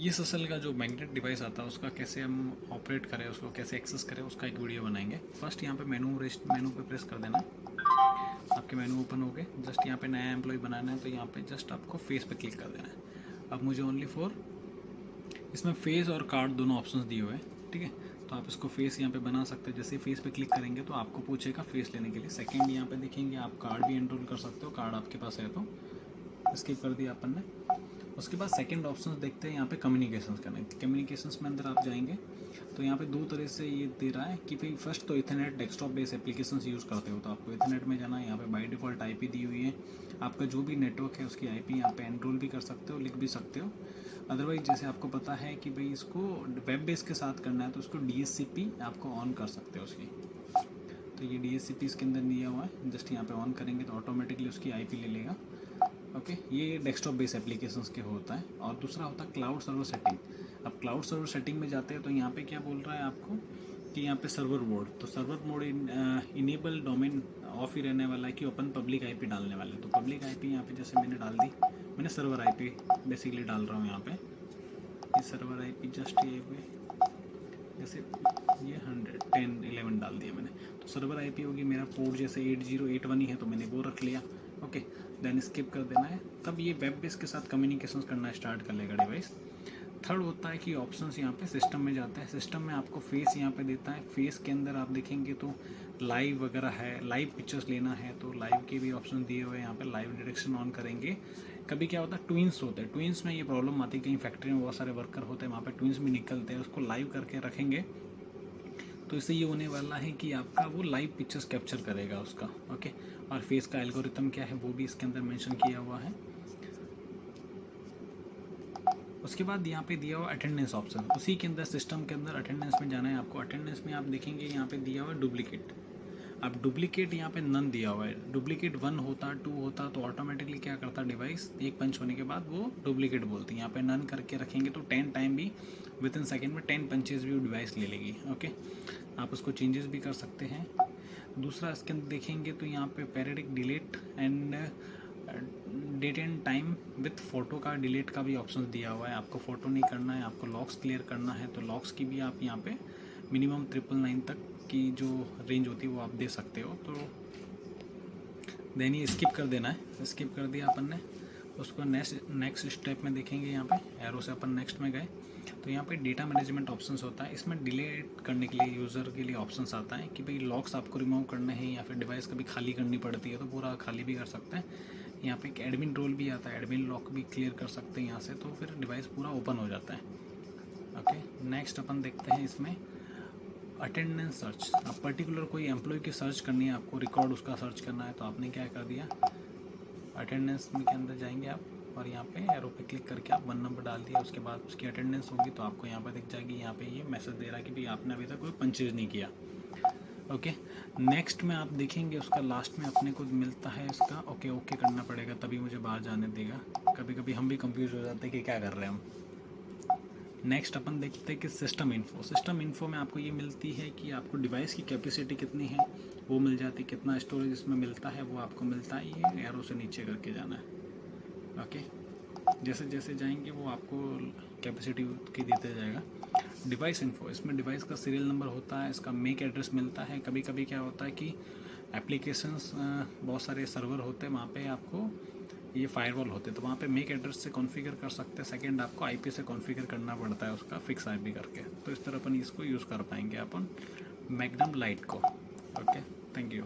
ये एसएसएल का जो मैग्नेट डिवाइस आता है उसका कैसे हम ऑपरेट करें, उसको कैसे एक्सेस करें, उसका एक वीडियो बनाएंगे। फर्स्ट यहाँ पे मेनू पे प्रेस कर देना है, आपके मेनू ओपन हो गए। जस्ट यहाँ पे नया एम्प्लॉय बनाना है तो यहाँ पे जस्ट आपको फेस पे क्लिक कर देना है। अब मुझे ओनली फॉर इसमें फेस और कार्ड दोनों ऑप्शंस दिए हुए हैं, ठीक है। तो आप इसको फेस यहाँ पे बना सकते हो। जैसे फेस पे क्लिक करेंगे तो आपको पूछेगा फेस लेने के लिए। सेकंड यहाँ पे देखेंगे आप कार्ड भी एनरोल कर सकते हो, कार्ड आपके पास है तो स्किप कर दिया अपन ने। उसके बाद सेकंड ऑप्शन देखते हैं यहाँ पे कम्युनिकेशंस करना। कम्युनिकेशंस में अंदर आप जाएंगे तो यहाँ पे दो तरह से ये दे रहा है कि भाई फर्स्ट तो Ethernet desktop base applications use करते हो तो आपको इथरनेट में जाना है। यहाँ पे बाय डिफ़ॉल्ट आईपी दी हुई है, आपका जो भी नेटवर्क है उसकी आईपी यहाँ पे एनरोल भी कर सकते हो, लिख भी सकते हो। अदरवाइज जैसे आपको पता है कि भाई इसको वेब बेस के साथ करना है तो उसको DHCP आपको ऑन कर सकते हो उसकी। तो ये DHCP इसके अंदर दिया हुआ है, जस्ट यहाँ पे ऑन करेंगे तो ऑटोमेटिकली उसकी आईपी ले लेगा। ओके, ये डेस्कटॉप बेस एप्लीकेशंस के होता है। और दूसरा होता है क्लाउड सर्वर सेटिंग। अब क्लाउड सर्वर सेटिंग में जाते हैं तो यहाँ पे क्या बोल रहा है आपको कि यहाँ पे सर्वर मोड, तो server mode enable domain off ही रहने वाला है कि ओपन पब्लिक आईपी डालने वाले हैं। तो पब्लिक आईपी यहाँ पे जैसे मैंने डाल दी, मैंने सर्वर आईपी बेसिकली डाल रहा हूँ यहाँ पे। ये सर्वर आईपी जस्ट ये जैसे ये 110.11 डाल दिया मैंने, तो सर्वर आईपी होगी मेरा पोर्ट जैसे 8081 ही है तो मैंने वो रख लिया। ओके, देन स्किप कर देना है। तब ये वेब बेस के साथ कम्युनिकेशन करना स्टार्ट कर लेगा डिवाइस। थर्ड होता है कि ऑप्शंस यहाँ पे सिस्टम में जाता है। सिस्टम में आपको फेस यहाँ पे देता है। फेस के अंदर आप देखेंगे तो लाइव वगैरह है, लाइव पिक्चर्स लेना है तो लाइव के भी ऑप्शन दिए हुए हैं। यहाँ पे लाइव डायरेक्शन ऑन करेंगे। कभी क्या होता है ट्विंस होते हैं, ट्विंस में ये प्रॉब्लम आती है, कहीं फैक्ट्री में बहुत सारे वर्कर होते हैं वहाँ पे ट्विंस भी निकलते हैं, उसको लाइव करके रखेंगे तो इससे ये होने वाला है कि आपका वो लाइव पिक्चर्स कैप्चर करेगा उसका। ओके, और फेस का एल्गोरिथम क्या है वो भी इसके अंदर मेंशन किया हुआ है। उसके बाद यहाँ पे दिया हुआ अटेंडेंस ऑप्शन, उसी के अंदर सिस्टम के अंदर अटेंडेंस में जाना है आपको। अटेंडेंस में आप देखेंगे यहाँ पे दिया हुआ है डुप्लीकेट। अब डुप्लीकेट यहाँ पे नन दिया हुआ है। डुप्लीकेट 1 होता 2 होता तो ऑटोमेटिकली क्या करता डिवाइस, एक पंच होने के बाद वो डुप्लीकेट बोलती है। यहाँ पे नन करके रखेंगे तो 10 टाइम भी विद इन सेकेंड में 10 पंचेज भी वो डिवाइस ले लेगी। ओके, आप उसको चेंजेस भी कर सकते हैं। दूसरा इसके अंदर देखेंगे तो यहाँ पे periodic delete end date and time with photo का डिलीट का भी ऑप्शन दिया हुआ है। आपको फ़ोटो नहीं करना है, आपको लॉक्स क्लियर करना है तो लॉक्स की भी आप यहाँ पे मिनिमम 999 तक की जो रेंज होती है वो आप दे सकते हो। तो देन ये स्किप कर देना है। स्किप कर दिया अपन ने। उसको नेक्स्ट स्टेप में देखेंगे, यहाँ पे एरो से अपन नेक्स्ट में गए तो यहाँ पे डेटा मैनेजमेंट ऑप्शंस होता है। इसमें डिलीट करने के लिए यूज़र के लिए ऑप्शंस आता है कि भाई लॉक्स आपको रिमूव करने हैं या फिर डिवाइस कभी खाली करनी पड़ती है तो पूरा खाली भी कर सकते हैं। यहाँ पे एक एडमिन रोल भी आता है, एडमिन लॉक भी क्लियर कर सकते हैं यहाँ से, तो फिर डिवाइस पूरा ओपन हो जाता है। ओके, नेक्स्ट अपन देखते हैं इसमें अटेंडेंस सर्च। अब पर्टिकुलर कोई एम्प्लॉय की सर्च करनी है आपको, रिकॉर्ड उसका सर्च करना है तो आपने क्या कर दिया, अटेंडेंस में के अंदर जाएंगे आप और यहाँ पे एरो पे क्लिक करके आप 1 नंबर डाल दिया। उसके बाद उसकी अटेंडेंस होगी तो आपको यहाँ पे दिख जाएगी। यहाँ पे ये मैसेज दे रहा है कि भाई आपने अभी तक कोई पंचेज नहीं किया। ओके, नेक्स्ट में आप देखेंगे उसका लास्ट में अपने को मिलता है इसका ओके करना पड़ेगा तभी मुझे बाहर जाने देगा। कभी कभी हम भी कंफ्यूज हो जाते हैं कि क्या कर रहे हैं हम। नेक्स्ट अपन देखते हैं कि सिस्टम इन्फो। सिस्टम इन्फो में आपको ये मिलती है कि आपको डिवाइस की कैपेसिटी कितनी है वो मिल जाती है, कितना स्टोरेज इसमें मिलता है वो आपको मिलता है। ये एरो से नीचे करके जाना है। ओके, जैसे जैसे जाएंगे वो आपको कैपेसिटी की देते जाएगा। डिवाइस इन्फो, इसमें डिवाइस का सीरियल नंबर होता है, इसका मेक एड्रेस मिलता है। कभी कभी क्या होता है कि एप्लीकेशंस बहुत सारे सर्वर होते हैं वहाँ पे आपको ये फायरवॉल होते हैं तो वहाँ पे मेक एड्रेस से कॉन्फ़िगर कर सकते हैं। सेकंड आपको आईपी से कॉन्फ़िगर करना पड़ता है उसका फिक्स आईपी करके। तो इस तरह अपन इसको यूज़ कर पाएंगे अपन मैग्नम लाइट को। Okay, thank you.